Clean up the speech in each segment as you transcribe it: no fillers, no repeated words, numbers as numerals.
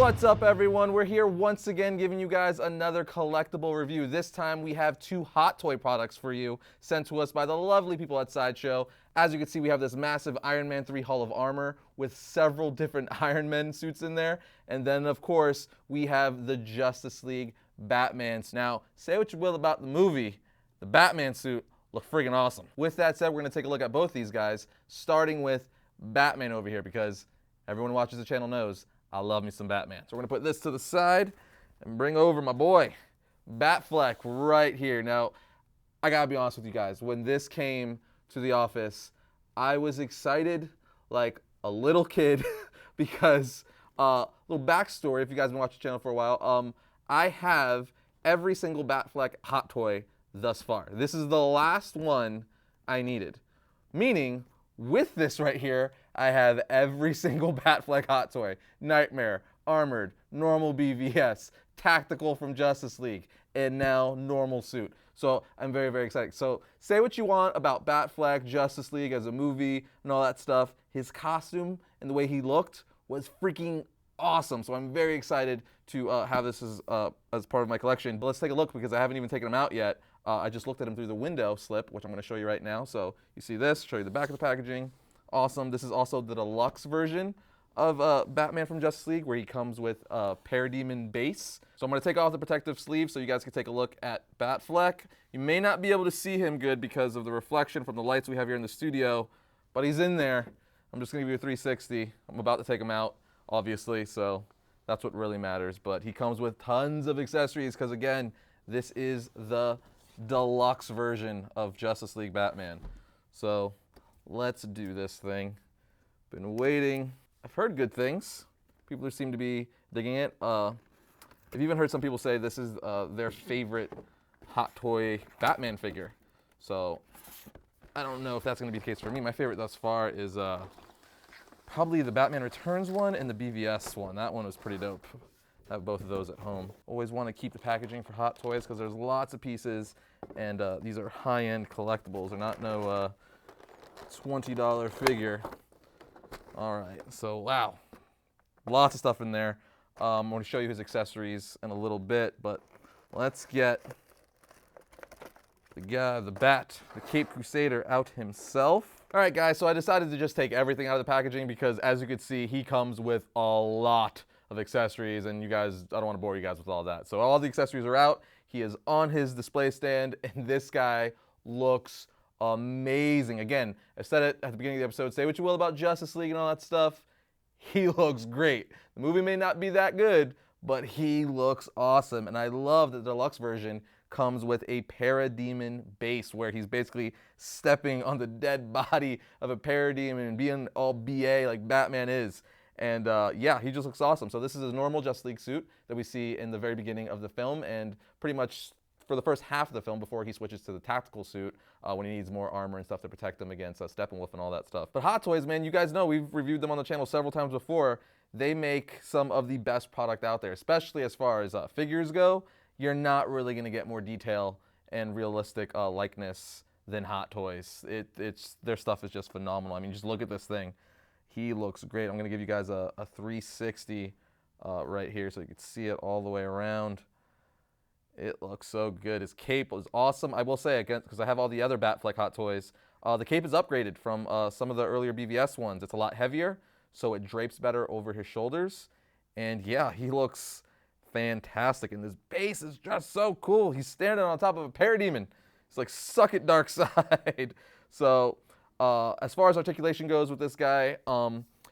What's up, everyone? We're here once again giving you guys another collectible review. This time we have two hot toy products for you sent to us by the lovely people at Sideshow. As you can see, we have this massive Iron Man 3 Hall of Armor with several different Iron Man suits in there. And then, of course, we have the Justice League Batman. Now, say what you will about the movie, the Batman suit looked friggin' awesome. With that said, we're going to take a look at both these guys, starting with Batman over here, because everyone who watches the channel knows I love me some Batman. So we're gonna put this to the side and bring over my boy, Batfleck, right here. Now, I gotta be honest with you guys. When this came to the office, I was excited like a little kid because, little backstory, if you guys have been watching the channel for a while, I have every single Batfleck hot toy thus far. This is the last one I needed. Meaning, with this right here, I have every single Batfleck hot toy. Nightmare, Armored, normal BVS, Tactical from Justice League, and now normal suit. So I'm very, very excited. So say what you want about Batfleck, Justice League as a movie, and all that stuff. His costume and the way he looked was freaking awesome. So I'm very excited to have this as part of my collection. But let's take a look because I haven't even taken him out yet. I just looked at him through the window slip, which I'm going to show you right now. So you see this, show you the back of the packaging. Awesome. This is also the deluxe version of Batman from Justice League, where he comes with a Parademon base. So I'm going to take off the protective sleeve so you guys can take a look at Batfleck. You may not be able to see him good because of the reflection from the lights we have here in the studio, but he's in there. I'm just going to give you a 360. I'm about to take him out, obviously, so that's what really matters. But he comes with tons of accessories because, again, this is the deluxe version of Justice League Batman. So let's do this thing. Been waiting. I've heard good things. People seem to be digging it. I've even heard some people say this is their favorite hot toy Batman figure. So I don't know if that's going to be the case for me. My favorite thus far is probably the Batman Returns one and the BVS one. That one was pretty dope. I have both of those at home. Always want to keep the packaging for hot toys because there's lots of pieces, and these are high-end collectibles. They're not no $20 figure. All right, so wow, lots of stuff in there. I'm going to show you his accessories in a little bit, but let's get the guy, the Bat, the Cape Crusader out himself. All right, guys, so I decided to just take everything out of the packaging because, as you can see, he comes with a lot of accessories, and you guys, I don't want to bore you guys with all that. So all the accessories are out. He is on his display stand, and this guy looks amazing. Again, I said it at the beginning of the episode, say what you will about Justice League and all that stuff. He looks great. The movie may not be that good, but he looks awesome. And I love that the deluxe version comes with a Parademon base where he's basically stepping on the dead body of a Parademon and being all BA like Batman is. And yeah, he just looks awesome. So this is his normal Justice League suit that we see in the very beginning of the film, and pretty much for the first half of the film before he switches to the tactical suit when he needs more armor and stuff to protect him against Steppenwolf and all that stuff. But Hot Toys, man, you guys know we've reviewed them on the channel several times before. They make some of the best product out there, especially as far as figures go. You're not really going to get more detail and realistic likeness than Hot Toys. Their stuff is just phenomenal. I mean, just look at this thing. He looks great. I'm going to give you guys a 360 right here so you can see it all the way around. It looks so good. His cape was awesome. I will say, again, because I have all the other Batfleck hot toys, the cape is upgraded from some of the earlier BVS ones. It's a lot heavier, so it drapes better over his shoulders. And yeah, he looks fantastic. And this base is just so cool. He's standing on top of a Parademon. It's like, suck it, dark side. So as far as articulation goes with this guy,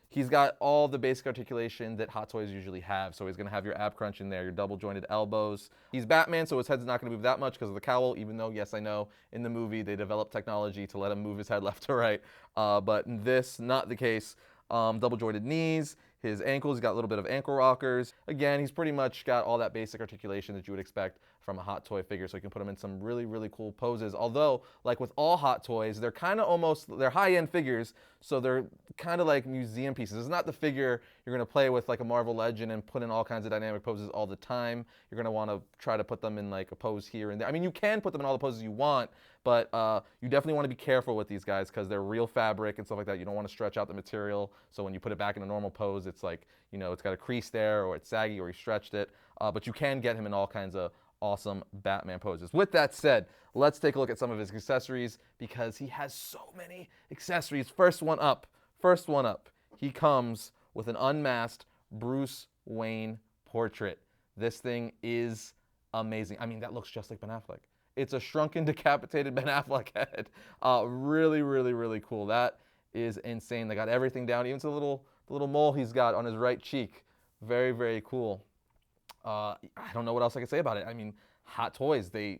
he's got all the basic articulation that Hot Toys usually have. So he's going to have your ab crunch in there, your double jointed elbows. He's Batman, so his head's not going to move that much because of the cowl, even though, yes, I know, in the movie they developed technology to let him move his head left to right. But in this, not the case. Double jointed knees. His ankles, he's got a little bit of ankle rockers. Again, he's pretty much got all that basic articulation that you would expect from a Hot Toy figure, so you can put him in some really, really cool poses. Although, like with all Hot Toys, they're kind of almost, they're high-end figures, so they're kind of like museum pieces. It's not the figure you're going to play with like a Marvel Legend and put in all kinds of dynamic poses all the time. You're going to want to try to put them in like a pose here and there. I mean, you can put them in all the poses you want, But you definitely want to be careful with these guys because they're real fabric and stuff like that. You don't want to stretch out the material. So when you put it back in a normal pose, it's like, you know, it's got a crease there, or it's saggy, or you stretched it. But you can get him in all kinds of awesome Batman poses. With that said, let's take a look at some of his accessories because he has so many accessories. First one up. He comes with an unmasked Bruce Wayne portrait. This thing is amazing. I mean, that looks just like Ben Affleck. It's a shrunken, decapitated Ben Affleck head. Really, really, really cool. That is insane. They got everything down, even to the little mole he's got on his right cheek. Very, very cool. I don't know what else I can say about it. I mean, Hot Toys, they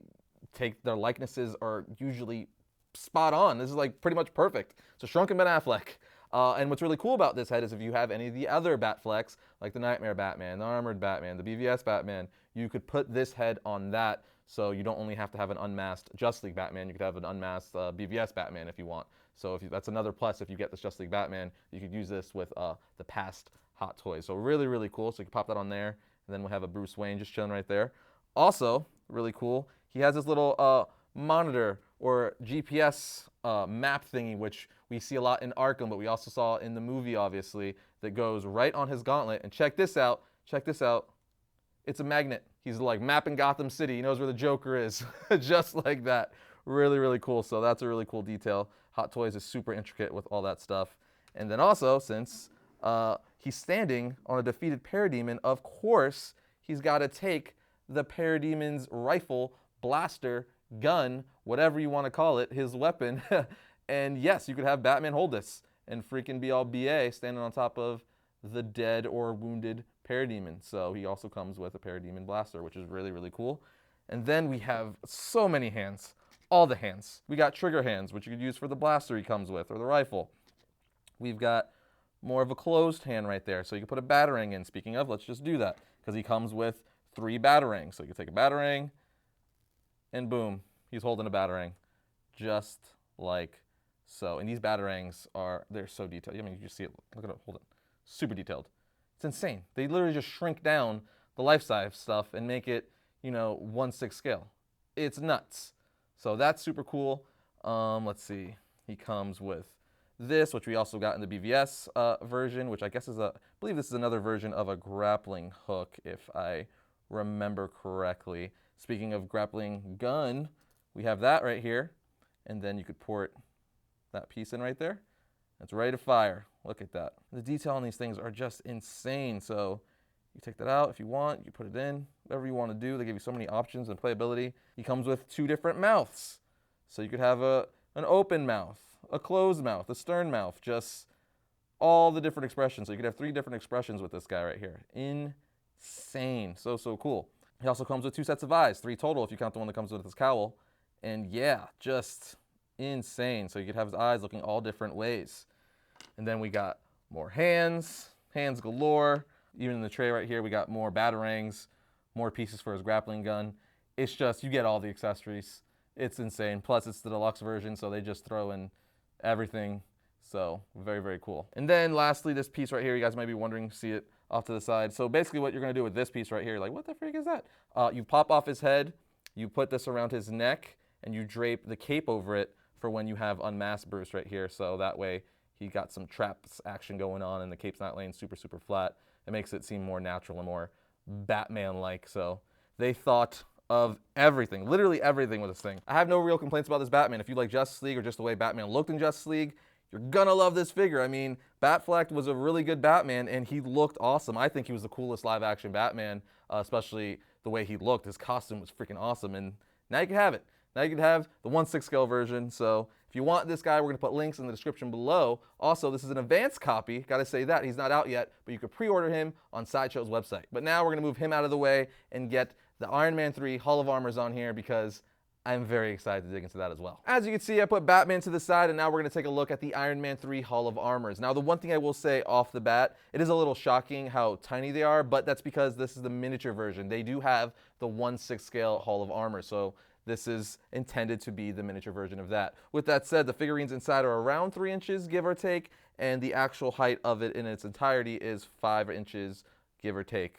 take their likenesses are usually spot on. This is like pretty much perfect. It's a shrunken Ben Affleck. And what's really cool about this head is if you have any of the other Batflecks, like the Nightmare Batman, the Armored Batman, the BVS Batman, you could put this head on that, so you don't only have to have an unmasked Justice League Batman, you could have an unmasked BVS Batman if you want. So that's another plus if you get this Justice League Batman, you could use this with the past Hot Toys. So really, really cool. So you can pop that on there, and then we'll have a Bruce Wayne just chilling right there. Also, really cool, he has this little monitor or GPS map thingy, which we see a lot in Arkham, but we also saw in the movie, obviously, that goes right on his gauntlet. And check this out. It's a magnet. He's like mapping Gotham City. He knows where the Joker is, just like that. Really, really cool. So that's a really cool detail. Hot Toys is super intricate with all that stuff. And then also, since he's standing on a defeated Parademon, of course, he's got to take the Parademon's rifle, blaster, gun, whatever you want to call it, his weapon. And yes, you could have Batman hold this and freaking be all BA standing on top of the dead or wounded Parademon. So he also comes with a Parademon blaster, which is really, really cool. And then we have so many hands, all the hands. We got trigger hands, which you could use for the blaster he comes with, or the rifle. We've got more of a closed hand right there, so you can put a Batarang in. Speaking of, let's just do that, because he comes with 3 Batarangs. So you can take a Batarang, and boom, he's holding a Batarang, just like so. And these Batarangs they're so detailed. I mean, you just see it, look at it, hold it, super detailed. It's insane. They literally just shrink down the life-size stuff and make it, you know, 1/6 scale. It's nuts. So that's super cool. Let's see. He comes with this, which we also got in the BVS version, which I guess I believe this is another version of a grappling hook, if I remember correctly. Speaking of grappling gun, we have that right here. And then you could port that piece in right there. It's ready to fire. Look at that. The detail on these things are just insane. So you take that out if you want, you put it in, whatever you want to do. They give you so many options and playability. He comes with 2 different mouths. So you could have an open mouth, a closed mouth, a stern mouth, just all the different expressions. So you could have 3 different expressions with this guy right here. Insane. So, so cool. He also comes with 2 sets of eyes, 3 total if you count the one that comes with his cowl. And yeah, just insane. So you could have his eyes looking all different ways. And then we got more hands galore. Even in the tray right here, we got more Batarangs, more pieces for his grappling gun. It's just, you get all the accessories. It's insane. Plus, it's the deluxe version, so they just throw in everything. So, very, very cool. And then lastly, this piece right here, you guys might be wondering, see it off to the side. So basically what you're gonna do with this piece right here, like, what the freak is that? You pop off his head, you put this around his neck, and you drape the cape over it for when you have unmasked Bruce right here. So that way, he got some traps action going on and the cape's not laying super, super flat. It makes it seem more natural and more Batman-like. So they thought of everything, literally everything with this thing. I have no real complaints about this Batman. If you like Justice League or just the way Batman looked in Justice League, you're gonna love this figure. I mean, Batfleck was a really good Batman and he looked awesome. I think he was the coolest live action Batman, especially the way he looked. His costume was freaking awesome, and now you can have it. Now you can have the 1/6 scale version. So if you want this guy, we're gonna put links in the description below. Also, this is an advanced copy. Gotta say that, he's not out yet, but you can pre-order him on Sideshow's website. But now we're gonna move him out of the way and get the Iron Man 3 Hall of Armors on here because I'm very excited to dig into that as well. As you can see, I put Batman to the side, and now we're gonna take a look at the Iron Man 3 Hall of Armors. Now, the one thing I will say off the bat, it is a little shocking how tiny they are, but that's because this is the miniature version. They do have the 1/6 scale Hall of Armor, so this is intended to be the miniature version of that. With that said, the figurines inside are around 3 inches, give or take, and the actual height of it in its entirety is 5 inches, give or take,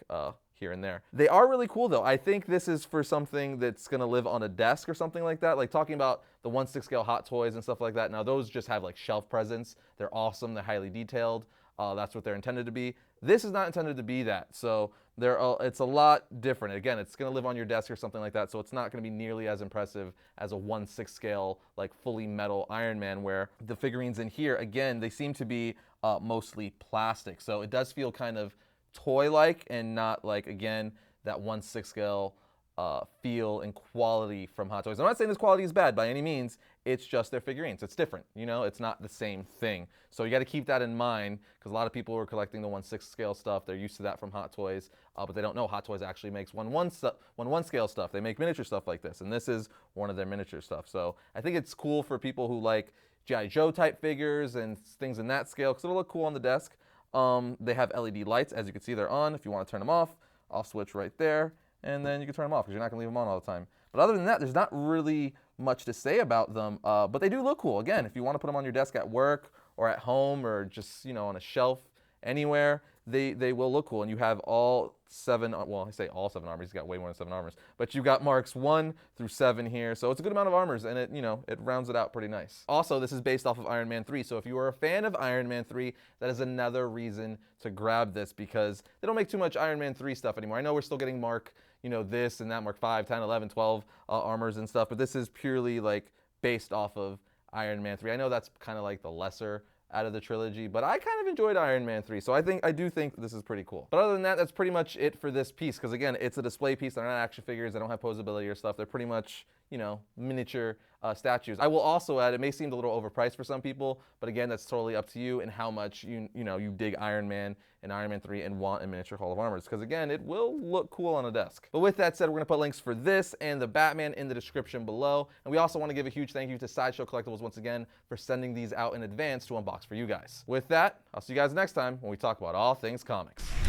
here and there. They are really cool though. I think this is for something that's gonna live on a desk or something like that. Like talking about the 1/6 scale Hot Toys and stuff like that. Now those just have like shelf presence. They're awesome, they're highly detailed. That's what they're intended to be. This is not intended to be that. So it's a lot different. Again, it's gonna live on your desk or something like that. So it's not gonna be nearly as impressive as a 1/6 scale, like fully metal Iron Man, where the figurines in here, again, they seem to be mostly plastic. So it does feel kind of toy-like and not like, again, that 1/6 scale feel and quality from Hot Toys. I'm not saying this quality is bad by any means. It's just their figurines. It's different, you know. It's not the same thing. So you got to keep that in mind, because a lot of people who are collecting the 1/6 scale stuff, they're used to that from Hot Toys, but they don't know Hot Toys actually makes 1/1 scale stuff. They make miniature stuff like this, and this is one of their miniature stuff. So I think it's cool for people who like G.I. Joe type figures and things in that scale, because it'll look cool on the desk. They have LED lights, as you can see, they're on. If you want to turn them off, I'll switch right there, and then you can turn them off because you're not going to leave them on all the time. But other than that, there's not really much to say about them, but they do look cool. Again, if you want to put them on your desk at work or at home or just, you know, on a shelf anywhere, they will look cool. And you have all 7, well, I say all 7 armors, he's got way more than 7 armors, but you've got marks 1 through 7 here, so it's a good amount of armors, and it, you know, it rounds it out pretty nice. Also, this is based off of Iron Man 3, so if you are a fan of Iron Man 3, that is another reason to grab this, because they don't make too much Iron Man 3 stuff anymore. I know we're still getting Mark, you know, this and that, Mark 5, 10, 11, 12 armors and stuff, but this is purely like based off of Iron Man 3. I know that's kind of like the lesser out of the trilogy, but I kind of enjoyed Iron Man 3, so I do think this is pretty cool. But other than that, that's pretty much it for this piece, because again, it's a display piece. They're not action figures. They don't have posability or stuff. They're pretty much, you know, miniature statues. I will also add, it may seem a little overpriced for some people, but again, that's totally up to you and how much you dig Iron Man and Iron Man 3 and want a miniature Hall of Armors, because again, it will look cool on a desk. But with that said, we're gonna put links for this and the Batman in the description below. And we also want to give a huge thank you to Sideshow Collectibles once again for sending these out in advance to unbox for you guys. With that, I'll see you guys next time when we talk about all things comics.